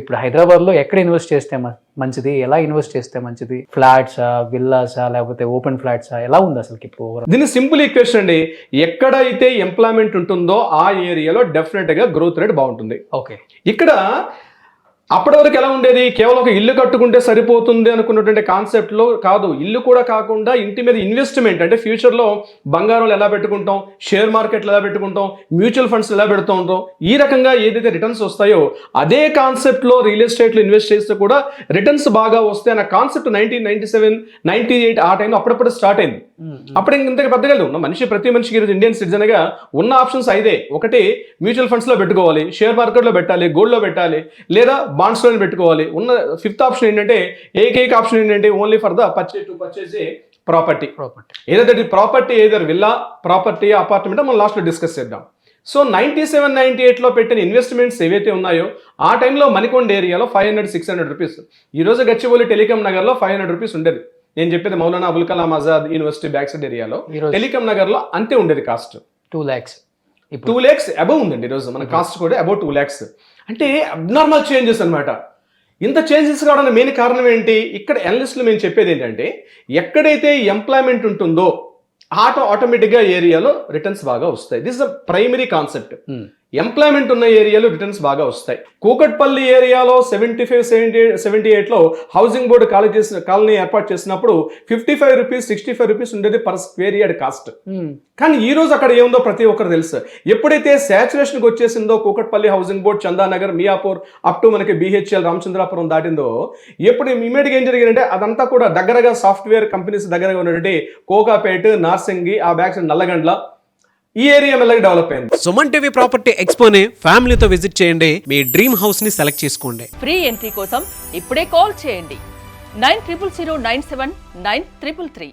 ఇప్పుడు హైదరాబాద్లో ఎక్కడ ఇన్వెస్ట్ చేస్తే మంచిది, ఎలా ఇన్వెస్ట్ చేస్తే మంచిది? ఫ్లాట్సా, విల్లాసా, లేకపోతే ఓపెన్ ఫ్లాట్సా, ఎలా ఉంది అసలు ఇప్పుడు ఓవరాల్? దీని సింపుల్ ఈక్వేషన్ అండి. ఎక్కడైతే ఎంప్లాయ్మెంట్ ఉంటుందో ఆ ఏరియాలో డెఫినెట్గా గ్రోత్ రేట్ బాగుంటుంది. ఓకే. ఇక్కడ అప్పటి వరకు ఎలా ఉండేది, కేవలం ఒక ఇల్లు కట్టుకుంటే సరిపోతుంది అనుకున్నటువంటి కాన్సెప్ట్లో కాదు. ఇల్లు కూడా కాకుండా ఇంటి మీద ఇన్వెస్ట్మెంట్, అంటే ఫ్యూచర్లో బంగారంలో ఎలా పెట్టుకుంటాం, షేర్ మార్కెట్లు ఎలా పెట్టుకుంటాం, మ్యూచువల్ ఫండ్స్ ఎలా పెడుతూ ఉంటాం, ఈ రకంగా ఏదైతే రిటర్న్స్ వస్తాయో అదే కాన్సెప్ట్లో రియల్ ఎస్టేట్లో ఇన్వెస్ట్ చేస్తే కూడా రిటర్న్స్ బాగా వస్తాయి అన్న కాన్సెప్ట్ 1997, 98 ఆ టైంలో అప్పుడప్పుడు స్టార్ట్ అయింది. అప్పుడు ఇంతగా పెద్దగా ఉన్న ప్రతి మనిషికి ఈరోజు ఇండియన్ సిటిజన్గా ఉన్న ఆప్షన్స్ ఐదే. ఒకటి మ్యూచువల్ ఫండ్స్లో పెట్టుకోవాలి, షేర్ మార్కెట్లో పెట్టాలి, గోల్డ్లో పెట్టాలి, లేదా బాండ్స్లో పెట్టుకోవాలి. ఉన్న ఫిఫ్త్ ఆప్షన్ ఏంటంటే, ఏకైక ఆప్షన్ ఏంటంటే only for the purchase a property. ఏదైతే property either villa, property, apartment మనం లాస్ట్లో డిస్కస్ చేద్దాం. సో 97, 98లో పెట్టిన ఇన్వెస్ట్మెంట్స్ ఏవైతే ఉన్నాయో ఆ టైంలో మణికొండ ఏరియాలో 500-600 రూపీస్. ఈరోజు గచ్చిబౌలి టెలికాం నగర్లో 500 రూపీస్ ఉండేది. నేను చెప్పేది Maulana Abul Kalam Azad university back side ఏరియాలో టెలికాం నగర్లో అంతే ఉండేది కాస్ట్. 2 lakhs 2 lakhs అబవ్ ఉందండి ఈరోజు మన కాస్ట్ కూడా అబౌట్ 2 lakhs. అంటే అబ్నార్మల్ చేంజెస్ అనమాట. ఇంత చేంజెస్ కావడానికి మెయిన్ కారణం ఏంటి? ఇక్కడ అనలిస్టులు మేము చెప్పేది ఏంటంటే, ఎక్కడైతే ఎంప్లాయ్మెంట్ ఉంటుందో ఆటోమేటిక్గా ఏరియాలో రిటర్న్స్ బాగా వస్తాయి. This is the primary concept. Employment ఉన్న ఏరియాలో రిటర్న్స్ బాగా వస్తాయి. కూకట్పల్లి ఏరియాలో 75-78లో హౌసింగ్ బోర్డు కాలనీ ఏర్పాటు చేసినప్పుడు 55 రూపీస్, 65 రూపీస్ ఉండేది పర్ స్క్వేర్ యార్డ్ కాస్ట్. కానీ ఈ రోజు అక్కడ ఏముందో ప్రతి ఒక్కరు తెలుసు. ఎప్పుడైతే శాచురేషన్కి వచ్చేసిందో Kukatpally housing board, Chandanagar, Miyapur up to మనకి BHL రామచంద్రాపురం దాటిందో, ఎప్పుడు ఇమీడియట్గా ఏం జరిగిందంటే అదంతా కూడా దగ్గరగా సాఫ్ట్వేర్ కంపెనీస్ దగ్గరగా ఉన్నటువంటి కోకాపేట్, నార్సింగి, ఆ బ్యాక్ సైడ్ నల్లగండ్ల ఈ ఏరియా మెల్లగా డెవలప్ అయింది. సుమన్ టీవీ ప్రాపర్టీ ఎక్స్పోని ఫ్యామిలీతో విజిట్ చేయండి. మీ డ్రీమ్ హౌస్ ని సెలెక్ట్ చేసుకోండి. ఫ్రీ ఎంట్రీ కోసం ఇప్పుడే కాల్ చేయండి 9000979333.